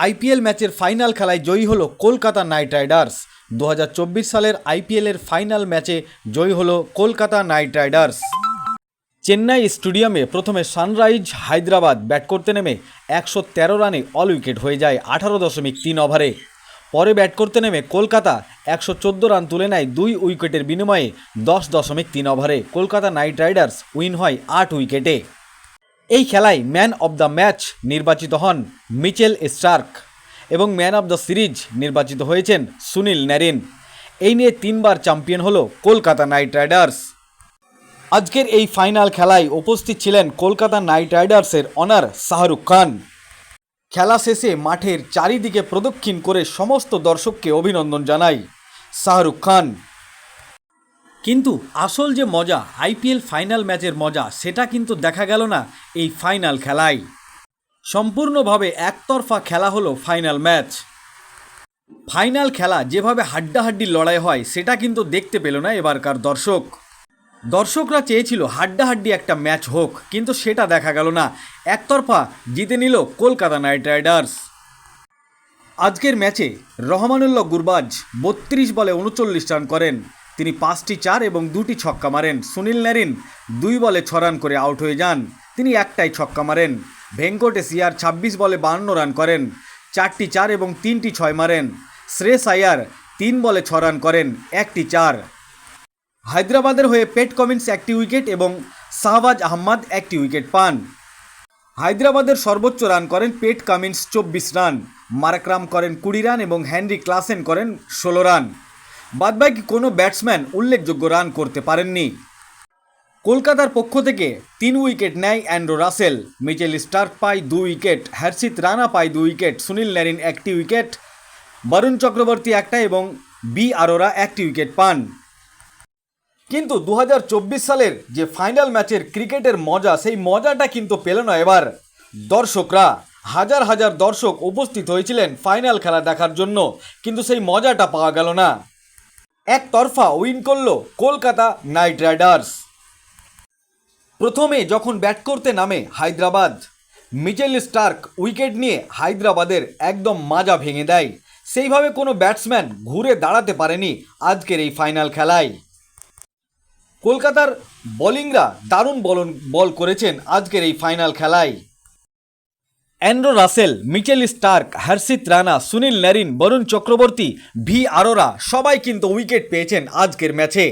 IPL ম্যাচের final খেলায় জয়ী হলো কলকাতা নাইট রাইডার্স। 2024 সালের আইপিএলের ফাইনাল ম্যাচে জয়ী হলো কলকাতা নাইট রাইডার্স। চেন্নাই স্টেডিয়ামে প্রথমে সানরাইজ হায়দ্রাবাদ ব্যাট করতে নেমে 113 রানে অল উইকেট হয়ে যায় 18.3 ওভারে। পরে ব্যাট করতে নেমে কলকাতা 114 রান তুলে নেয় 2 উইকেটের বিনিময়ে 10.3 ওভারে। কলকাতা নাইট রাইডার্স উইন হয় 8 উইকেটে। এই খেলায় ম্যান অব দ্য ম্যাচ নির্বাচিত হন মিচেল স্টার্ক এবং ম্যান অব দ্য সিরিজ নির্বাচিত হয়েছেন সুনীল নারিন। এই নিয়ে 3বার চ্যাম্পিয়ন হলো কলকাতা নাইট রাইডার্স। আজকের এই ফাইনাল খেলায় উপস্থিত ছিলেন কলকাতা নাইট রাইডার্সের অনার শাহরুখ খান। খেলা শেষে মাঠের চারিদিকে প্রদক্ষিণ করে সমস্ত দর্শককে অভিনন্দন জানায় শাহরুখ খান। কিন্তু আসল যে মজা, আইপিএল ফাইনাল ম্যাচের মজা, সেটা কিন্তু দেখা গেল না এই ফাইনাল খেলায়। সম্পূর্ণভাবে একতরফা খেলা হলো ফাইনাল ম্যাচ। ফাইনাল খেলা যেভাবে হাড্ডাহাড্ডি লড়াই হয় সেটা কিন্তু দেখতে পেল না এবারকার দর্শকরা চেয়েছিল হাড্ডাহাড্ডি একটা ম্যাচ হোক, কিন্তু সেটা দেখা গেল না। একতরফা জিতে নিল কলকাতা নাইট রাইডার্স। আজকের ম্যাচে রহমানুল্লাহ গুরবাজ 32 বলে 39 রান করেন। তিনি 5টি 4 এবং 2টি ছক্কা মারেন। সুনীল নারিন 2 বলে 6 রান করে আউট হয়ে যান, তিনি একটাই ছক্কা মারেন। ভেঙ্কটেশ আয়ার 26 বলে 52 রান করেন, 4টি 4 এবং 3টি 6 মারেন। শ্রেয়স আয়ার 3 বলে 6 রান করেন, 1টি 4। হায়দ্রাবাদের হয়ে পেট কামিন্স 1টি উইকেট এবং শাহবাজ আহমদ 1টি উইকেট পান। হায়দ্রাবাদের সর্বোচ্চ রান করেন পেট কামিন্স 24 রান, মার্করাম করেন 20 রান এবং হেনরি ক্লাসেন করেন 16 রান। বাদবাকি কোনো ব্যাটসম্যান উল্লেখযোগ্য রান করতে পারেননি। কলকাতার পক্ষ থেকে 3 উইকেট নেয় অ্যান্ড্রু রাসেল, মিচেল স্টার্ক পায় 2 উইকেট, হর্ষিত রানা পায় 2 উইকেট, সুনীল নারিন 1টি উইকেট, বরুণ চক্রবর্তী 1টা এবং বি আরোরা 1টি উইকেট পান। কিন্তু 2024 সালের যে ফাইনাল ম্যাচের ক্রিকেটের মজা, সেই মজাটা কিন্তু পেল না এবার দর্শকরা। হাজার হাজার দর্শক উপস্থিত হয়েছিলেন ফাইনাল খেলা দেখার জন্য, কিন্তু সেই মজাটা পাওয়া গেল না। একতরফা উইন করল কলকাতা নাইট রাইডার্স। প্রথমে যখন ব্যাট করতে নামে হায়দ্রাবাদ, মিচেল স্টার্ক উইকেট নিয়ে হায়দ্রাবাদের একদম মাজা ভেঙে দেয়। সেইভাবে কোনো ব্যাটসম্যান ঘুরে দাঁড়াতে পারেনি আজকের এই ফাইনাল খেলায়। কলকাতার বোলিংরা দারুণ বল করেছেন আজকের এই ফাইনাল খেলায়। অ্যান্ড্রু রাসেল, মিচেল স্টার্ক, হর্ষিত রানা, সুনীল নারিন, বরুণ চক্রবর্তী, ভি আরোরা সবাই কিন্তু উইকেট পেয়েছেন আজকের ম্যাচে।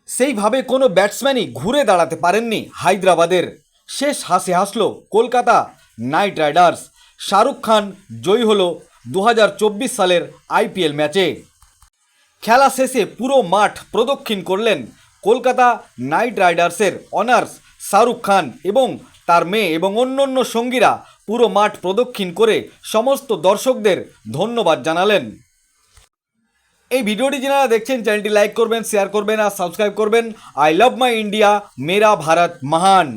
সেইভাবে কোনো ব্যাটসম্যানই ঘুরে দাঁড়াতে পারেননি হায়দ্রাবাদের। শেষ হাসি হাসল কলকাতা নাইট রাইডার্স। শাহরুখ খান জয়ী হল 2024 সালের আইপিএল ম্যাচে। খেলা শেষে পুরো মাঠ প্রদক্ষিণ করলেন কলকাতা নাইট রাইডার্সের অনার্স শাহরুখ খান এবং তার মেয়ে এবং অন্য সঙ্গীরা পুরো মাঠ প্রদক্ষিণ করে সমস্ত দর্শকদের ধন্যবাদ জানালেন। এই ভিডিওটি যারা দেখছেন চ্যানেলটি লাইক করবেন, শেয়ার করবেন আর সাবস্ক্রাইব করবেন। আই লাভ মাই ইন্ডিয়া, মেরা ভারত মহান।